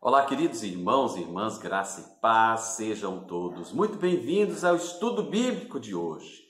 Olá, queridos irmãos e irmãs, graça e paz, sejam todos muito bem-vindos ao estudo bíblico de hoje.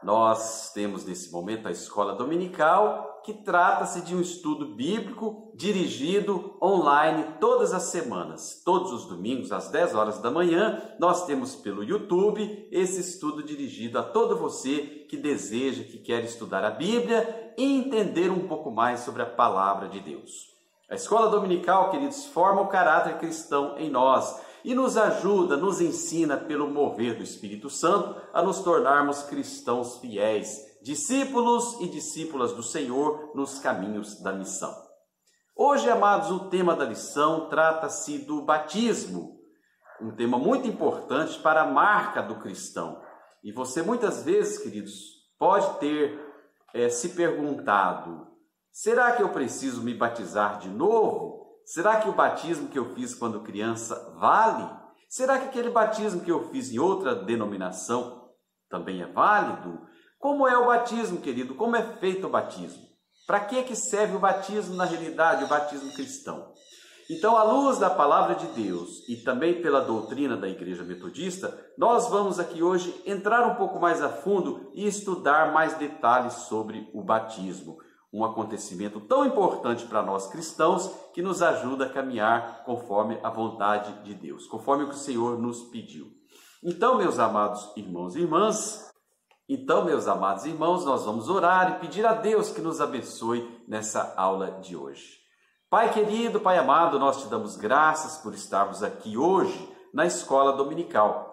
Nós temos nesse momento a escola dominical, que trata-se de um estudo bíblico dirigido online todas as semanas. Todos os domingos, às 10 horas da manhã, nós temos pelo YouTube esse estudo dirigido a todo você que deseja, que quer estudar a Bíblia e entender um pouco mais sobre a palavra de Deus. A escola dominical, queridos, forma o caráter cristão em nós e nos ajuda, nos ensina pelo mover do Espírito Santo a nos tornarmos cristãos fiéis, discípulos e discípulas do Senhor nos caminhos da missão. Hoje, amados, o tema da lição trata-se do batismo, um tema muito importante para a marca do cristão. E você muitas vezes, queridos, pode ter se perguntado: será que eu preciso me batizar de novo? Será que o batismo que eu fiz quando criança vale? Será que aquele batismo que eu fiz em outra denominação também é válido? Como é o batismo, querido? Como é feito o batismo? Para que serve o batismo na realidade, o batismo cristão? Então, à luz da palavra de Deus e também pela doutrina da Igreja Metodista, nós vamos aqui hoje entrar um pouco mais a fundo e estudar mais detalhes sobre o batismo. Um acontecimento tão importante para nós cristãos que nos ajuda a caminhar conforme a vontade de Deus, conforme o que o Senhor nos pediu. Então, meus amados irmãos e irmãs, nós vamos orar e pedir a Deus que nos abençoe nessa aula de hoje. Pai querido, Pai amado, nós te damos graças por estarmos aqui hoje na escola dominical.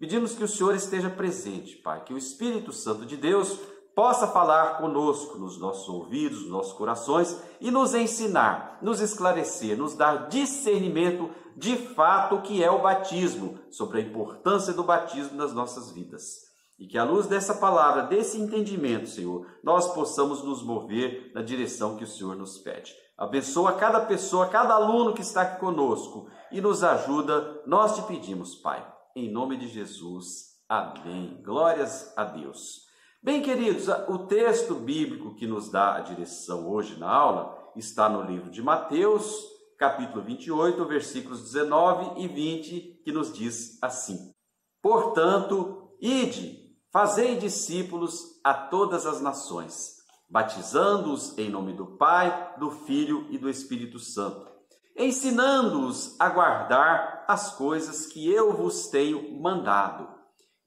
Pedimos que o Senhor esteja presente, Pai, que o Espírito Santo de Deus possa falar conosco nos nossos ouvidos, nos nossos corações e nos ensinar, nos esclarecer, nos dar discernimento de fato o que é o batismo, sobre a importância do batismo nas nossas vidas. E que à luz dessa palavra, desse entendimento, Senhor, nós possamos nos mover na direção que o Senhor nos pede. Abençoa cada pessoa, cada aluno que está aqui conosco e nos ajuda, nós te pedimos, Pai, em nome de Jesus. Amém. Glórias a Deus. Bem, queridos, o texto bíblico que nos dá a direção hoje na aula está no livro de Mateus, capítulo 28, versículos 19 e 20, que nos diz assim: Portanto, ide, fazei discípulos a todas as nações, batizando-os em nome do Pai, do Filho e do Espírito Santo, ensinando-os a guardar as coisas que eu vos tenho mandado.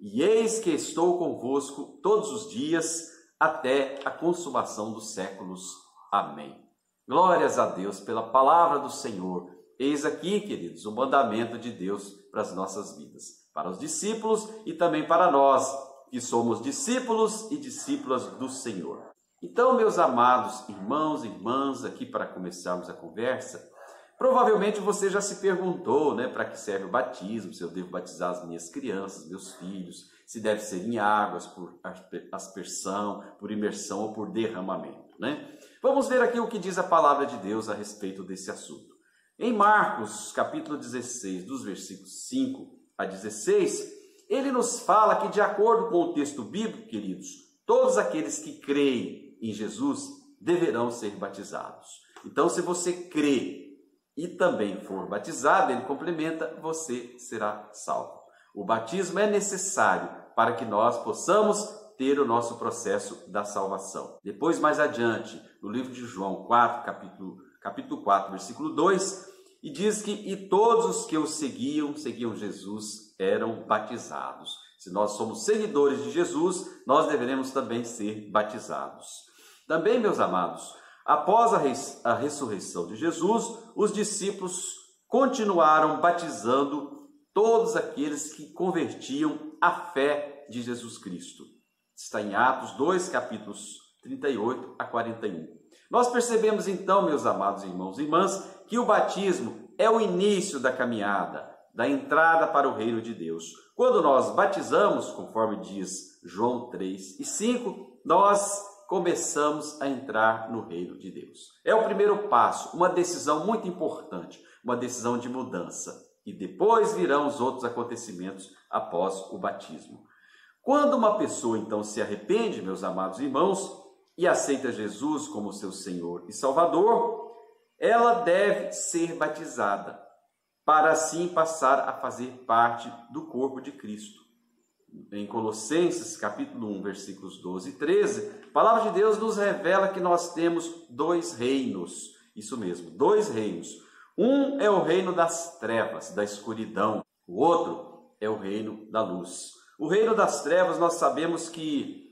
E eis que estou convosco todos os dias, até a consumação dos séculos. Amém. Glórias a Deus pela palavra do Senhor. Eis aqui, queridos, o mandamento de Deus para as nossas vidas, para os discípulos e também para nós, que somos discípulos e discípulas do Senhor. Então, meus amados irmãos e irmãs, aqui para começarmos a conversa, provavelmente você já se perguntou, para que serve o batismo, se eu devo batizar as minhas crianças, meus filhos, se deve ser em águas, por aspersão, por imersão ou por derramamento, Vamos ver aqui o que diz a palavra de Deus a respeito desse assunto. Em Marcos, capítulo 16, dos versículos 5 a 16, ele nos fala que, de acordo com o texto bíblico, queridos, todos aqueles que creem em Jesus deverão ser batizados. Então, se você crê e também for batizado, ele complementa, você será salvo. O batismo é necessário para que nós possamos ter o nosso processo da salvação. Depois, mais adiante, no livro de João 4, capítulo 4, versículo 2, e diz que e todos os que o seguiam Jesus, eram batizados. Se nós somos seguidores de Jesus, nós deveremos também ser batizados. Também, meus amados, após a ressurreição de Jesus, os discípulos continuaram batizando todos aqueles que convertiam à fé de Jesus Cristo. Está em Atos 2, capítulos 38 a 41. Nós percebemos então, meus amados irmãos e irmãs, que o batismo é o início da caminhada, da entrada para o reino de Deus. Quando nós batizamos, conforme diz João 3 e 5, nós começamos a entrar no reino de Deus. É o primeiro passo, uma decisão muito importante, uma decisão de mudança. E depois virão os outros acontecimentos após o batismo. Quando uma pessoa, então, se arrepende, meus amados irmãos, e aceita Jesus como seu Senhor e Salvador, ela deve ser batizada. para assim passar a fazer parte do corpo de Cristo. Em Colossenses, capítulo 1, versículos 12 e 13, a palavra de Deus nos revela que nós temos dois reinos. Isso mesmo, dois reinos. Um é o reino das trevas, da escuridão. O outro é o reino da luz. O reino das trevas, nós sabemos que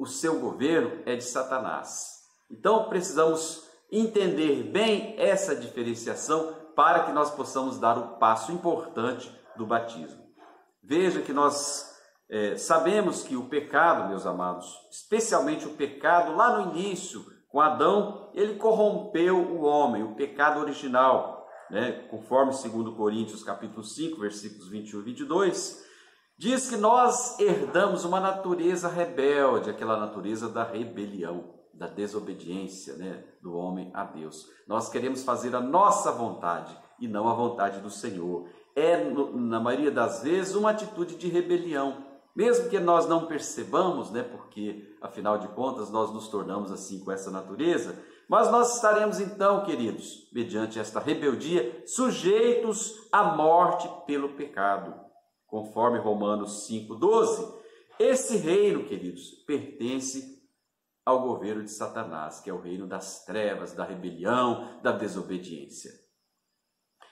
o seu governo é de Satanás. Então, precisamos entender bem essa diferenciação para que nós possamos dar o passo importante do batismo. Veja que nós sabemos que o pecado, meus amados, especialmente o pecado lá no início, com Adão, ele corrompeu o homem, o pecado original, né? Conforme 2 Coríntios capítulo 5, versículos 21 e 22, diz que nós herdamos uma natureza rebelde, aquela natureza da rebelião, da desobediência, né, do homem a Deus. Nós queremos fazer a nossa vontade e não a vontade do Senhor. Na maioria das vezes, uma atitude de rebelião, mesmo que nós não percebamos, né, porque, afinal de contas, nós nos tornamos assim com essa natureza, mas nós estaremos então, queridos, mediante esta rebeldia, sujeitos à morte pelo pecado. Conforme Romanos 5,12, esse reino, queridos, pertence ao governo de Satanás, que é o reino das trevas, da rebelião, da desobediência.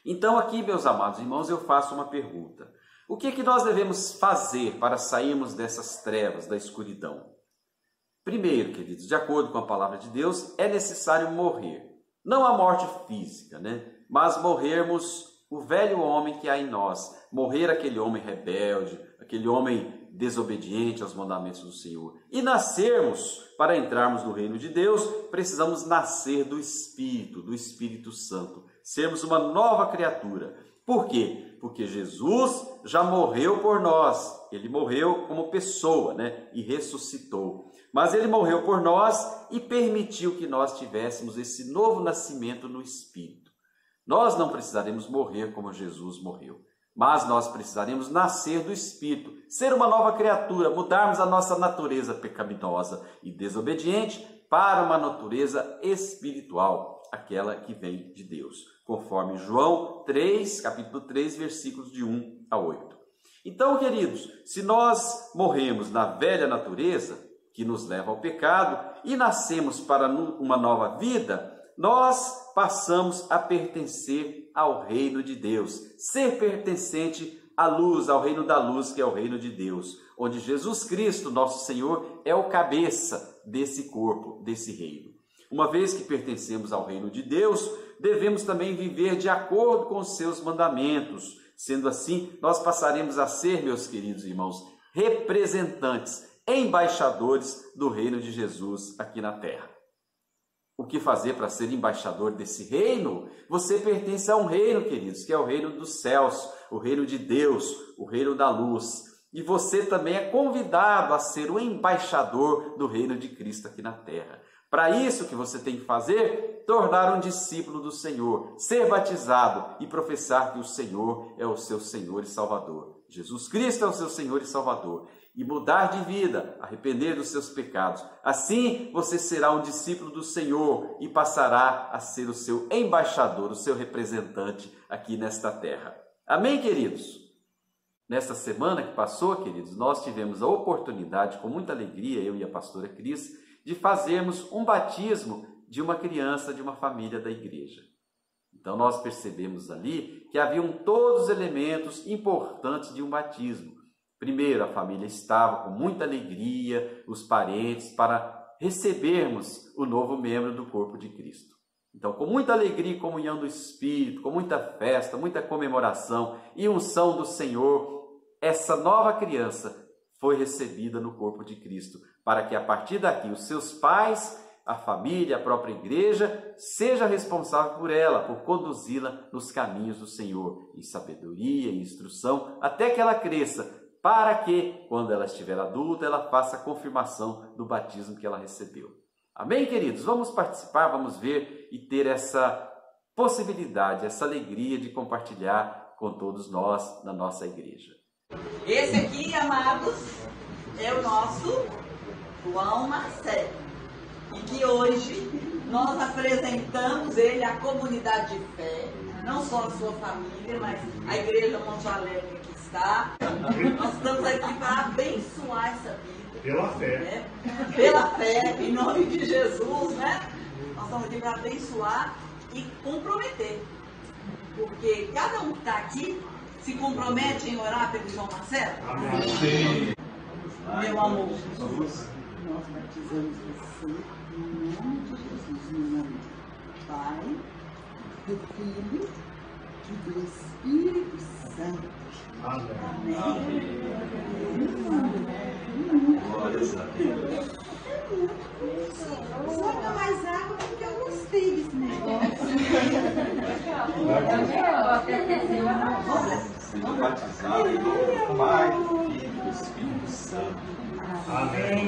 Então aqui, meus amados irmãos, eu faço uma pergunta. O que nós devemos fazer para sairmos dessas trevas, da escuridão? Primeiro, queridos, de acordo com a palavra de Deus, é necessário morrer. Não a morte física, né? Mas morrermos o velho homem que há em nós. Morrer aquele homem rebelde, aquele homem desobediente aos mandamentos do Senhor. E nascermos, para entrarmos no reino de Deus, precisamos nascer do Espírito Santo. Sermos uma nova criatura. Por quê? Porque Jesus já morreu por nós. Ele morreu como pessoa, né? E ressuscitou. Mas ele morreu por nós e permitiu que nós tivéssemos esse novo nascimento no Espírito. Nós não precisaremos morrer como Jesus morreu, mas nós precisaremos nascer do Espírito, ser uma nova criatura, mudarmos a nossa natureza pecaminosa e desobediente para uma natureza espiritual, aquela que vem de Deus, conforme João 3, capítulo 3, versículos de 1 a 8. Então, queridos, se nós morremos na velha natureza, que nos leva ao pecado, e nascemos para uma nova vida, nós passamos a pertencer ao reino de Deus, ser pertencente à luz, ao reino da luz, que é o reino de Deus, onde Jesus Cristo, nosso Senhor, é o cabeça desse corpo, desse reino. Uma vez que pertencemos ao reino de Deus, devemos também viver de acordo com os seus mandamentos. Sendo assim, nós passaremos a ser, meus queridos irmãos, representantes, embaixadores do reino de Jesus aqui na terra. O que fazer para ser embaixador desse reino? Você pertence a um reino, queridos, que é o reino dos céus, o reino de Deus, o reino da luz. E você também é convidado a ser o embaixador do reino de Cristo aqui na terra. Para isso, o que você tem que fazer? Tornar um discípulo do Senhor, ser batizado e professar que o Senhor é o seu Senhor e Salvador. Jesus Cristo é o seu Senhor e Salvador. E mudar de vida, arrepender dos seus pecados. Assim, você será um discípulo do Senhor e passará a ser o seu embaixador, o seu representante aqui nesta terra. Amém, queridos? Nesta semana que passou, queridos, nós tivemos a oportunidade, com muita alegria, eu e a pastora Cris, de fazermos um batismo de uma criança de uma família da igreja. Então, nós percebemos ali que haviam todos os elementos importantes de um batismo. Primeiro, a família estava com muita alegria, os parentes, para recebermos o novo membro do corpo de Cristo. Então, com muita alegria e comunhão do Espírito, com muita festa, muita comemoração e unção do Senhor, essa nova criança foi recebida no corpo de Cristo, para que a partir daqui os seus pais, a família, a própria igreja, seja responsável por ela, por conduzi-la nos caminhos do Senhor, em sabedoria e instrução, até que ela cresça, para que, quando ela estiver adulta, ela faça a confirmação do batismo que ela recebeu. Amém, queridos? Vamos participar, vamos ver e ter essa possibilidade, essa alegria de compartilhar com todos nós na nossa igreja. Esse aqui, amados, é o nosso João Marcelo. E que hoje nós apresentamos ele à comunidade de fé não só a sua família, mas a Igreja Monte Alegre que está. Nós estamos aqui para abençoar essa vida. Pela fé. Né? Pela fé, em nome de Jesus, né? Nós estamos aqui para abençoar e comprometer. Porque cada um que está aqui se compromete em orar pelo João Marcelo. Amém. Meu amor. Nós batizamos você em nome de Jesus, em nome do Pai, do Filho e do Espírito Santo. Amém. Glórias a Deus. Soca mais água porque eu gostei desse negócio. Seja batizado em nome do Pai, do Filho e do Espírito Santo. Amém.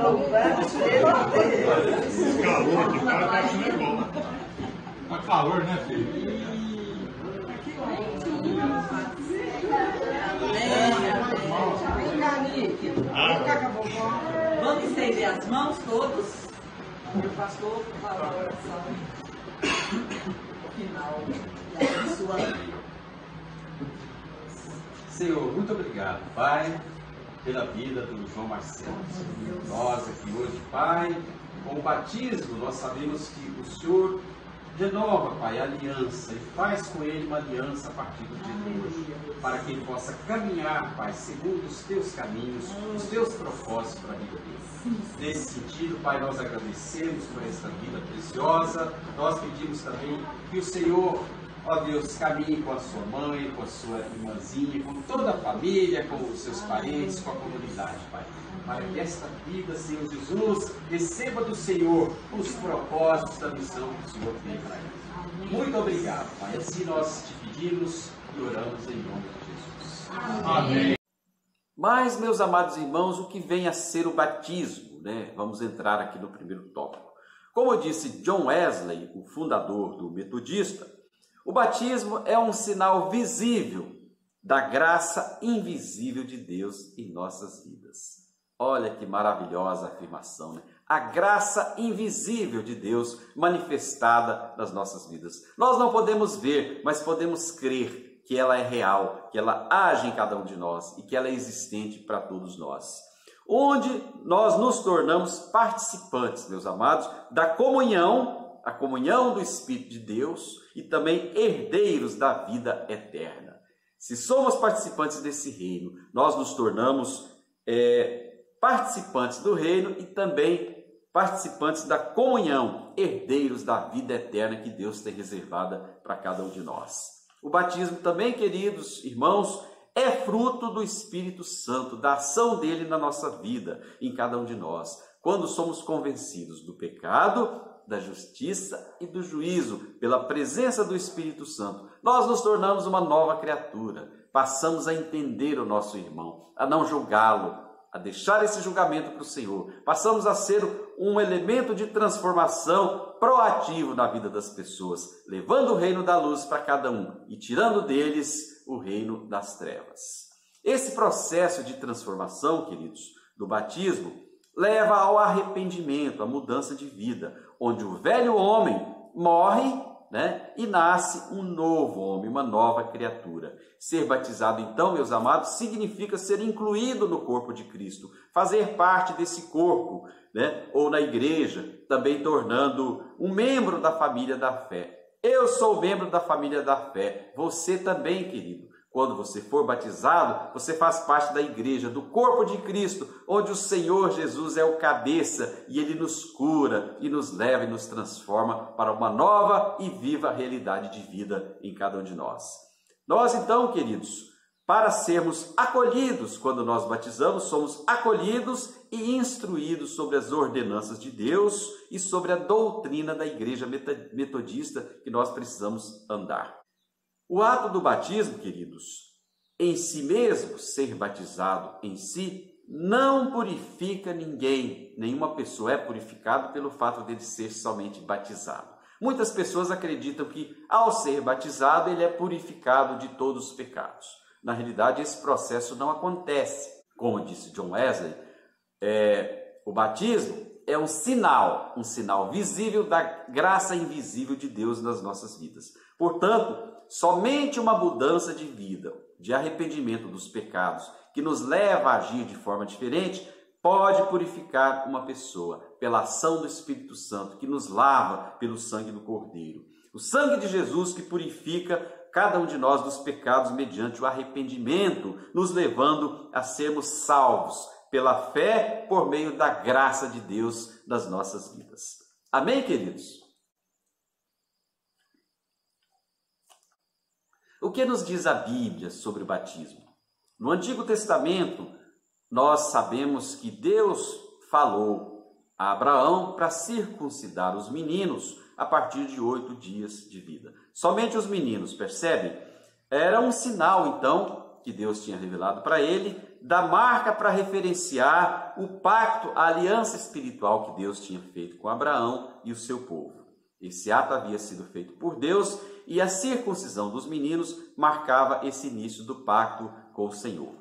Louvado seja Deus. Esse calor aqui, o cara tá achando é bom. Tá calor, né, filho? Vamos estender as mãos todos. O pastor fala a oração final da sua. Senhor, muito obrigado, Pai, pela vida do João Marcelo. Nós aqui hoje, Pai, com o batismo, nós sabemos que o Senhor renova, Pai, a aliança e faz com ele uma aliança a partir do dia de hoje, para que ele possa caminhar, Pai, segundo os teus caminhos, os teus propósitos para a vida dele. Nesse sentido, Pai, nós agradecemos por esta vida preciosa, nós pedimos também que o Senhor, ó Deus, caminhe com a sua mãe, com a sua irmãzinha, com toda a família, com os seus parentes, com a comunidade, Pai. Para que esta vida, Senhor Jesus, receba do Senhor os propósitos da missão que o Senhor tem para ele. Muito obrigado, Pai. Assim nós te pedimos e oramos em nome de Jesus. Amém. Mas, meus amados irmãos, o que vem a ser o batismo, né? Vamos entrar aqui no primeiro tópico. Como disse John Wesley, o fundador do Metodista, o batismo é um sinal visível da graça invisível de Deus em nossas vidas. Olha que maravilhosa afirmação, né? A graça invisível de Deus manifestada nas nossas vidas. Nós não podemos ver, mas podemos crer que ela é real, que ela age em cada um de nós e que ela é existente para todos nós. Onde nós nos tornamos participantes, meus amados, da comunhão, a comunhão do Espírito de Deus e também herdeiros da vida eterna. Se somos participantes desse reino, nós nos tornamos participantes do reino e também participantes da comunhão, herdeiros da vida eterna que Deus tem reservada para cada um de nós. O batismo também, queridos irmãos, é fruto do Espírito Santo, da ação dele na nossa vida, em cada um de nós. Quando somos convencidos do pecado, da justiça e do juízo, pela presença do Espírito Santo, nós nos tornamos uma nova criatura, passamos a entender o nosso irmão, a não julgá-lo, a deixar esse julgamento para o Senhor. Passamos a ser um elemento de transformação proativo na vida das pessoas, levando o reino da luz para cada um e tirando deles o reino das trevas. Esse processo de transformação, queridos, do batismo, leva ao arrependimento, à mudança de vida, onde o velho homem morre, e nasce um novo homem, uma nova criatura. Ser batizado, então, meus amados, significa ser incluído no corpo de Cristo, fazer parte desse corpo, ou na igreja, também tornando um membro da família da fé. Eu sou membro da família da fé, você também, querido. Quando você for batizado, você faz parte da igreja, do corpo de Cristo, onde o Senhor Jesus é o cabeça e Ele nos cura e nos leva e nos transforma para uma nova e viva realidade de vida em cada um de nós. Nós então, queridos, para sermos acolhidos quando nós batizamos, somos acolhidos e instruídos sobre as ordenanças de Deus e sobre a doutrina da igreja metodista que nós precisamos andar. O ato do batismo, queridos, em si mesmo, ser batizado em si, não purifica ninguém. Nenhuma pessoa é purificada pelo fato de ele ser somente batizado. Muitas pessoas acreditam que, ao ser batizado, ele é purificado de todos os pecados. Na realidade, esse processo não acontece. Como disse John Wesley, o batismo é um sinal visível da graça invisível de Deus nas nossas vidas. Portanto, somente uma mudança de vida, de arrependimento dos pecados, que nos leva a agir de forma diferente, pode purificar uma pessoa pela ação do Espírito Santo, que nos lava pelo sangue do Cordeiro. O sangue de Jesus que purifica cada um de nós dos pecados mediante o arrependimento, nos levando a sermos salvos pela fé por meio da graça de Deus nas nossas vidas. Amém, queridos? O que nos diz a Bíblia sobre o batismo? No Antigo Testamento, nós sabemos que Deus falou a Abraão para circuncidar os meninos a partir de 8 dias de vida. Somente os meninos, percebem? Era um sinal, então, que Deus tinha revelado para ele, da marca para referenciar o pacto, a aliança espiritual que Deus tinha feito com Abraão e o seu povo. Esse ato havia sido feito por Deus e a circuncisão dos meninos marcava esse início do pacto com o Senhor.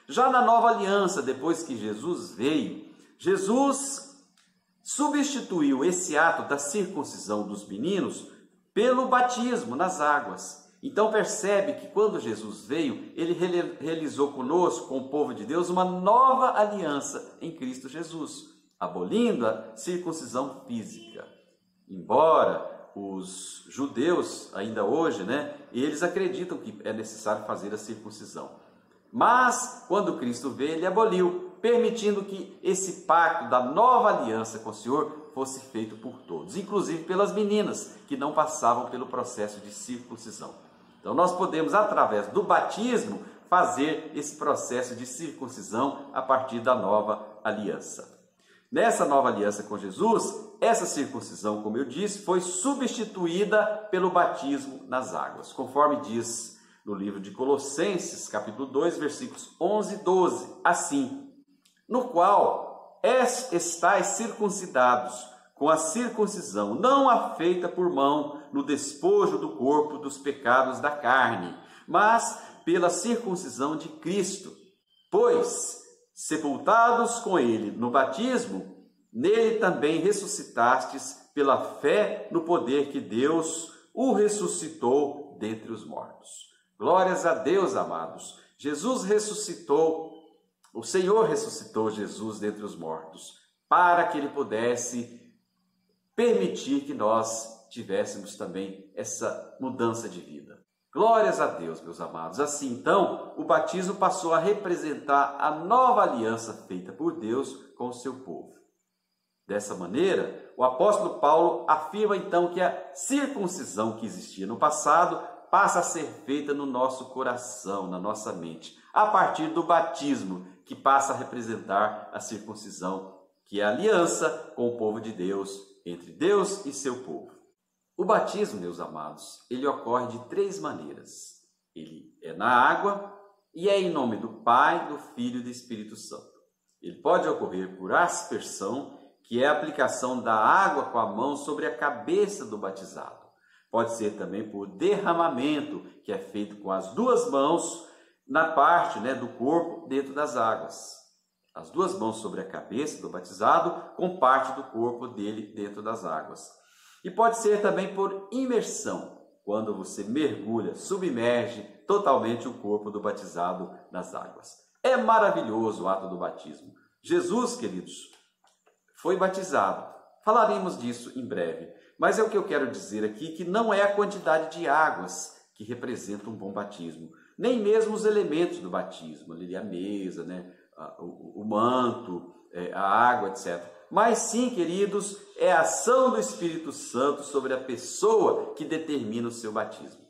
Já na nova aliança, depois que Jesus veio, Jesus substituiu esse ato da circuncisão dos meninos pelo batismo nas águas. Então percebe que quando Jesus veio, ele realizou conosco, com o povo de Deus, uma nova aliança em Cristo Jesus, abolindo a circuncisão física. Embora os judeus, ainda hoje, eles acreditam que é necessário fazer a circuncisão. Mas, quando Cristo veio, ele aboliu, permitindo que esse pacto da nova aliança com o Senhor fosse feito por todos, inclusive pelas meninas, que não passavam pelo processo de circuncisão. Então, nós podemos, através do batismo, fazer esse processo de circuncisão a partir da nova aliança. Nessa nova aliança com Jesus, essa circuncisão, como eu disse, foi substituída pelo batismo nas águas, conforme diz no livro de Colossenses, capítulo 2, versículos 11 e 12, assim: no qual estáis circuncidados com a circuncisão, não a feita por mão, no despojo do corpo dos pecados da carne, mas pela circuncisão de Cristo. Pois, sepultados com ele no batismo, nele também ressuscitastes pela fé no poder que Deus o ressuscitou dentre os mortos. Glórias a Deus, amados. Jesus ressuscitou, o Senhor ressuscitou Jesus dentre os mortos, para que ele pudesse permitir que nós tivéssemos também essa mudança de vida. Glórias a Deus, meus amados. Assim, então, o batismo passou a representar a nova aliança feita por Deus com o seu povo. Dessa maneira, o apóstolo Paulo afirma, então, que a circuncisão que existia no passado passa a ser feita no nosso coração, na nossa mente, a partir do batismo, que passa a representar a circuncisão, que é a aliança com o povo de Deus, entre Deus e seu povo. O batismo, meus amados, ele ocorre de 3 maneiras. Ele é na água e é em nome do Pai, do Filho e do Espírito Santo. Ele pode ocorrer por aspersão, que é a aplicação da água com a mão sobre a cabeça do batizado. Pode ser também por derramamento, que é feito com as 2 mãos na parte do corpo dentro das águas. As 2 mãos sobre a cabeça do batizado, com parte do corpo dele dentro das águas. E pode ser também por imersão, quando você mergulha, submerge totalmente o corpo do batizado nas águas. É maravilhoso o ato do batismo. Jesus, queridos, foi batizado. Falaremos disso em breve. Mas é o que eu quero dizer aqui, que não é a quantidade de águas que representa um bom batismo, nem mesmo os elementos do batismo, ali a mesa, o manto, a água, etc. Mas sim, queridos, é a ação do Espírito Santo sobre a pessoa que determina o seu batismo.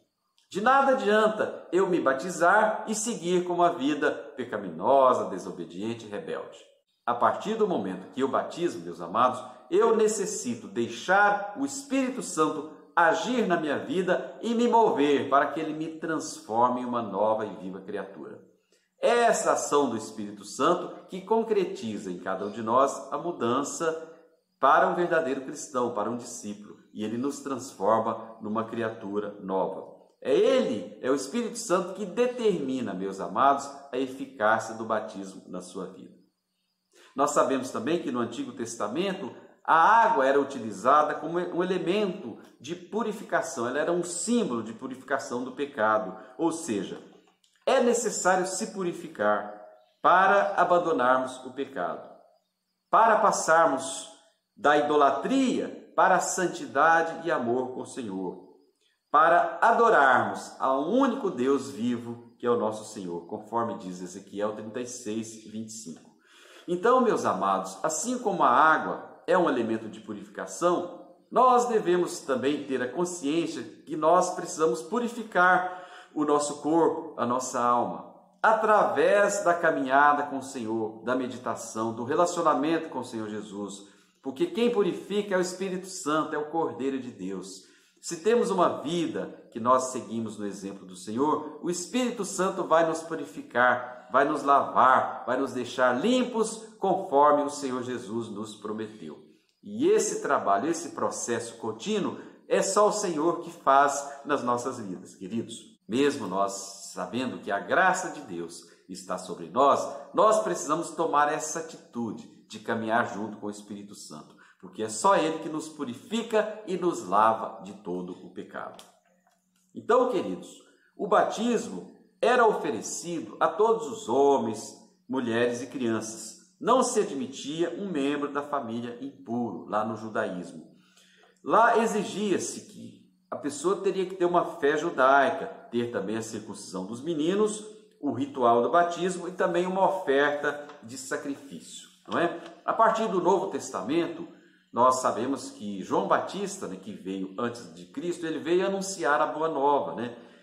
De nada adianta eu me batizar e seguir com uma vida pecaminosa, desobediente e rebelde. A partir do momento que eu batismo, meus amados, eu necessito deixar o Espírito Santo agir na minha vida e me mover para que ele me transforme em uma nova e viva criatura. É essa ação do Espírito Santo que concretiza em cada um de nós a mudança para um verdadeiro cristão, para um discípulo, e ele nos transforma numa criatura nova. É o Espírito Santo que determina, meus amados, a eficácia do batismo na sua vida. Nós sabemos também que no Antigo Testamento A água era utilizada como um elemento de purificação, ela era um símbolo de purificação do pecado. Ou seja, é necessário se purificar para abandonarmos o pecado, para passarmos da idolatria para a santidade e amor com o Senhor, para adorarmos ao único Deus vivo, que é o nosso Senhor, conforme diz Ezequiel 36, 25. Então, meus amados, assim como a água é um elemento de purificação, nós devemos também ter a consciência que nós precisamos purificar o nosso corpo, a nossa alma, através da caminhada com o Senhor, da meditação, do relacionamento com o Senhor Jesus, porque quem purifica é o Espírito Santo, é o Cordeiro de Deus. Se temos uma vida que nós seguimos no exemplo do Senhor, o Espírito Santo vai nos purificar, vai nos lavar, vai nos deixar limpos, conforme o Senhor Jesus nos prometeu. E esse trabalho, esse processo contínuo, é só o Senhor que faz nas nossas vidas, queridos. Mesmo nós sabendo que a graça de Deus está sobre nós, nós precisamos tomar essa atitude de caminhar junto com o Espírito Santo, porque é só Ele que nos purifica e nos lava de todo o pecado. Então, queridos, o batismo era oferecido a todos os homens, mulheres e crianças. Não se admitia um membro da família impuro, lá no judaísmo. Lá exigia-se que a pessoa teria que ter uma fé judaica, ter também a circuncisão dos meninos, o ritual do batismo e também uma oferta de sacrifício, não é? A partir do Novo Testamento, nós sabemos que João Batista, que veio antes de Cristo, ele veio anunciar a boa nova,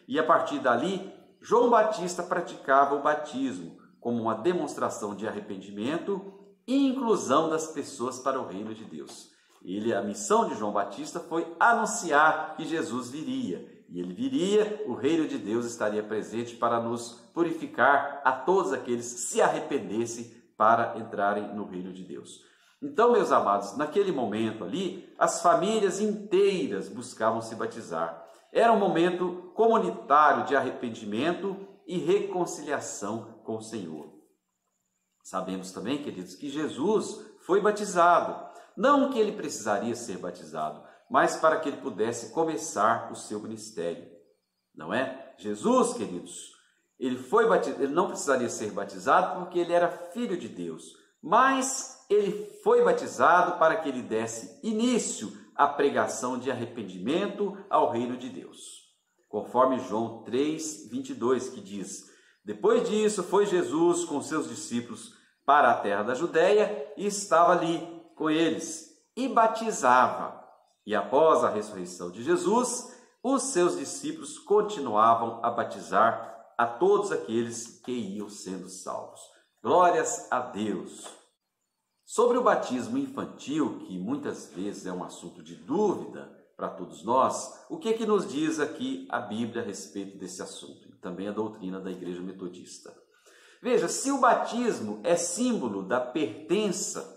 E a partir dali, João Batista praticava o batismo como uma demonstração de arrependimento e inclusão das pessoas para o reino de Deus. A missão de João Batista foi anunciar que Jesus viria. E ele viria, o reino de Deus estaria presente para nos purificar a todos aqueles que se arrependessem para entrarem no reino de Deus. Então, meus amados, naquele momento ali, as famílias inteiras buscavam se batizar. Era um momento comunitário de arrependimento e reconciliação com o Senhor. Sabemos também, queridos, que Jesus foi batizado. Não que ele precisaria ser batizado, mas para que ele pudesse começar o seu ministério. Não é? Jesus, queridos, ele não precisaria ser batizado porque ele era filho de Deus, mas ele foi batizado para que ele desse início à pregação de arrependimento ao reino de Deus. Conforme João 3, 22, que diz: depois disso foi Jesus com seus discípulos para a terra da Judéia e estava ali com eles e batizava. E após a ressurreição de Jesus, os seus discípulos continuavam a batizar a todos aqueles que iam sendo salvos. Glórias a Deus! Sobre o batismo infantil, que muitas vezes é um assunto de dúvida para todos nós, o que nos diz aqui a Bíblia a respeito desse assunto? E também a doutrina da Igreja Metodista. Veja, se o batismo é símbolo da pertença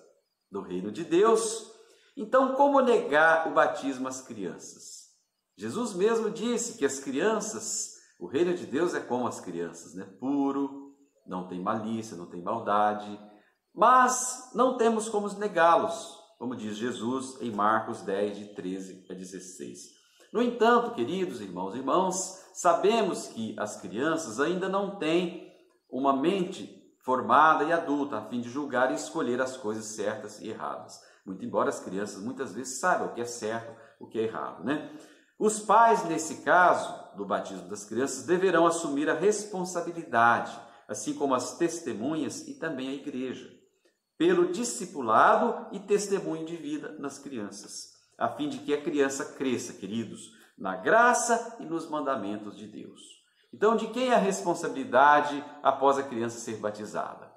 do reino de Deus, então como negar o batismo às crianças? Jesus mesmo disse que as crianças, o reino de Deus é como as crianças, puro, não tem malícia, não tem maldade, mas não temos como negá-los, como diz Jesus em Marcos 10, de 13 a 16. No entanto, queridos irmãos e irmãs, sabemos que as crianças ainda não têm uma mente formada e adulta, a fim de julgar e escolher as coisas certas e erradas. Muito embora as crianças muitas vezes saibam o que é certo, o que é errado, Os pais, nesse caso do batismo das crianças, deverão assumir a responsabilidade, assim como as testemunhas e também a igreja, pelo discipulado e testemunho de vida nas crianças, a fim de que a criança cresça, queridos, na graça e nos mandamentos de Deus. Então, de quem é a responsabilidade após a criança ser batizada?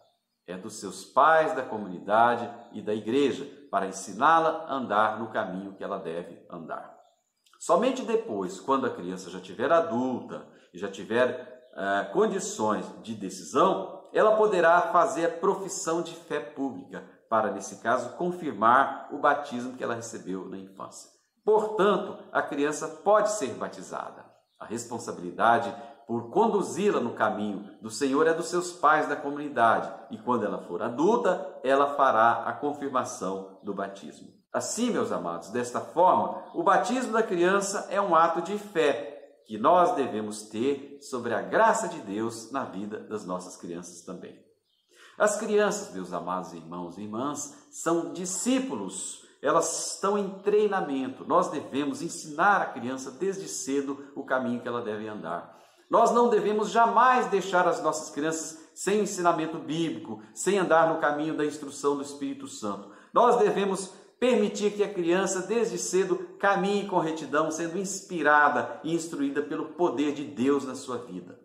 É dos seus pais, da comunidade e da igreja, para ensiná-la a andar no caminho que ela deve andar. Somente depois, quando a criança já estiver adulta e já tiver condições de decisão, ela poderá fazer a profissão de fé pública, para, nesse caso, confirmar o batismo que ela recebeu na infância. Portanto, a criança pode ser batizada. A responsabilidade por conduzi-la no caminho do Senhor é dos seus pais da comunidade, e quando ela for adulta, ela fará a confirmação do batismo. Assim, meus amados, desta forma, o batismo da criança é um ato de fé que nós devemos ter sobre a graça de Deus na vida das nossas crianças também. As crianças, meus amados irmãos e irmãs, são discípulos, elas estão em treinamento. Nós devemos ensinar a criança desde cedo o caminho que ela deve andar. Nós não devemos jamais deixar as nossas crianças sem ensinamento bíblico, sem andar no caminho da instrução do Espírito Santo. Nós devemos permitir que a criança, desde cedo, caminhe com retidão, sendo inspirada e instruída pelo poder de Deus na sua vida.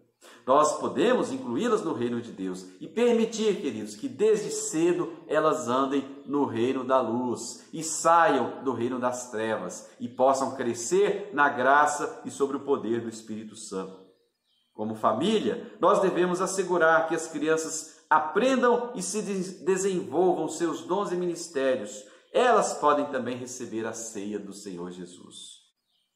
Nós podemos incluí-las no reino de Deus e permitir, queridos, que desde cedo elas andem no reino da luz e saiam do reino das trevas e possam crescer na graça e sobre o poder do Espírito Santo. Como família, nós devemos assegurar que as crianças aprendam e se desenvolvam seus dons e ministérios. Elas podem também receber a ceia do Senhor Jesus.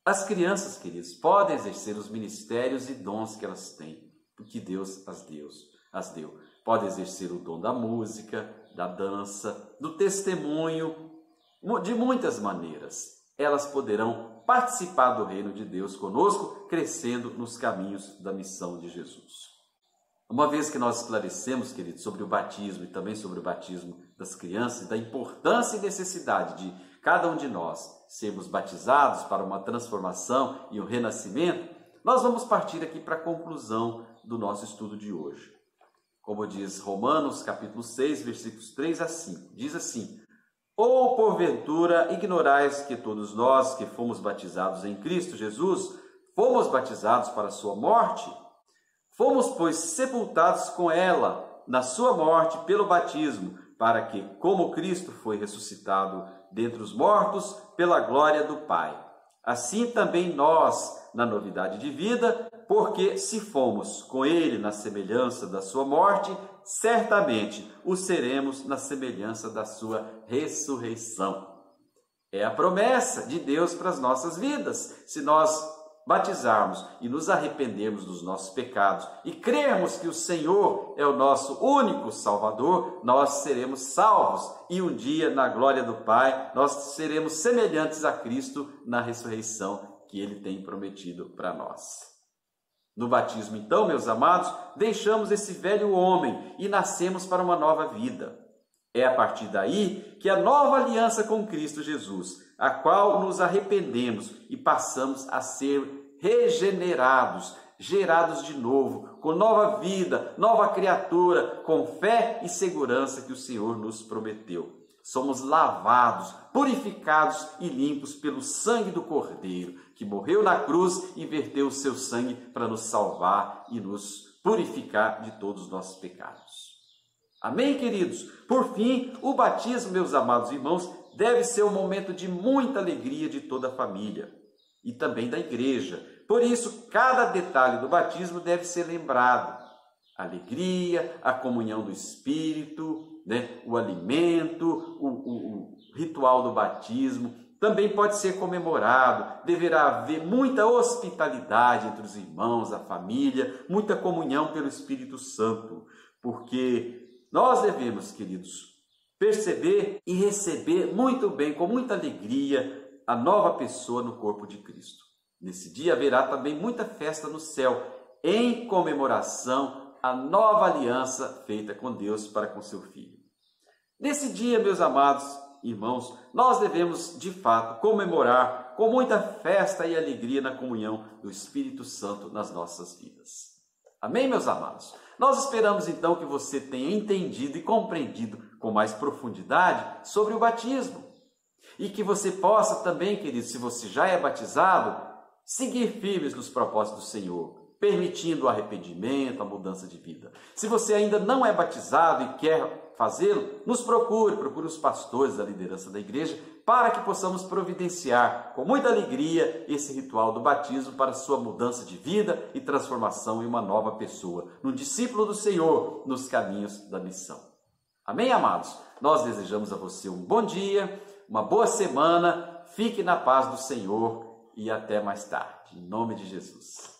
As crianças, queridos, podem exercer os ministérios e dons que elas têm, porque Deus as deu. Pode exercer o dom da música, da dança, do testemunho, de muitas maneiras. Elas poderão participar do reino de Deus conosco, crescendo nos caminhos da missão de Jesus. Uma vez que nós esclarecemos, queridos, sobre o batismo e também sobre o batismo das crianças, da importância e necessidade de cada um de nós sermos batizados para uma transformação e um renascimento, nós vamos partir aqui para a conclusão do nosso estudo de hoje. Como diz Romanos, capítulo 6, versículos 3 a 5, diz assim: ou porventura ignorais que todos nós que fomos batizados em Cristo Jesus, fomos batizados para a sua morte? Fomos, pois, sepultados com ela na sua morte pelo batismo, para que, como Cristo foi ressuscitado dentre os mortos, pela glória do Pai, assim também nós, na novidade de vida, porque se fomos com ele na semelhança da sua morte, certamente o seremos na semelhança da sua ressurreição. É a promessa de Deus para as nossas vidas. Se nós batizarmos e nos arrependermos dos nossos pecados e crermos que o Senhor é o nosso único Salvador, nós seremos salvos e um dia, na glória do Pai, nós seremos semelhantes a Cristo na ressurreição que Ele tem prometido para nós. No batismo, então, meus amados, deixamos esse velho homem e nascemos para uma nova vida. É a partir daí que a nova aliança com Cristo Jesus, a qual nos arrependemos e passamos a ser regenerados, gerados de novo, com nova vida, nova criatura, com fé e segurança que o Senhor nos prometeu. Somos lavados, purificados e limpos pelo sangue do Cordeiro, que morreu na cruz e verteu o seu sangue para nos salvar e nos purificar de todos os nossos pecados. Amém, queridos? Por fim, o batismo, meus amados irmãos, deve ser um momento de muita alegria de toda a família e também da igreja. Por isso, cada detalhe do batismo deve ser lembrado. A alegria, a comunhão do Espírito, o alimento, o ritual do batismo também pode ser comemorado. Deverá haver muita hospitalidade entre os irmãos, a família, muita comunhão pelo Espírito Santo, porque nós devemos, queridos, perceber e receber muito bem, com muita alegria, a nova pessoa no corpo de Cristo. Nesse dia haverá também muita festa no céu, em comemoração à nova aliança feita com Deus para com seu Filho. Nesse dia, meus amados irmãos, nós devemos, de fato, comemorar com muita festa e alegria na comunhão do Espírito Santo nas nossas vidas. Amém, meus amados? Nós esperamos, então, que você tenha entendido e compreendido com mais profundidade sobre o batismo. E que você possa também, querido, se você já é batizado, seguir firmes nos propósitos do Senhor, permitindo o arrependimento, a mudança de vida. Se você ainda não é batizado e quer fazê-lo, nos procure os pastores da liderança da igreja, para que possamos providenciar com muita alegria esse ritual do batismo para sua mudança de vida e transformação em uma nova pessoa, num discípulo do Senhor, nos caminhos da missão. Amém, amados? Nós desejamos a você um bom dia, uma boa semana, fique na paz do Senhor e até mais tarde. Em nome de Jesus.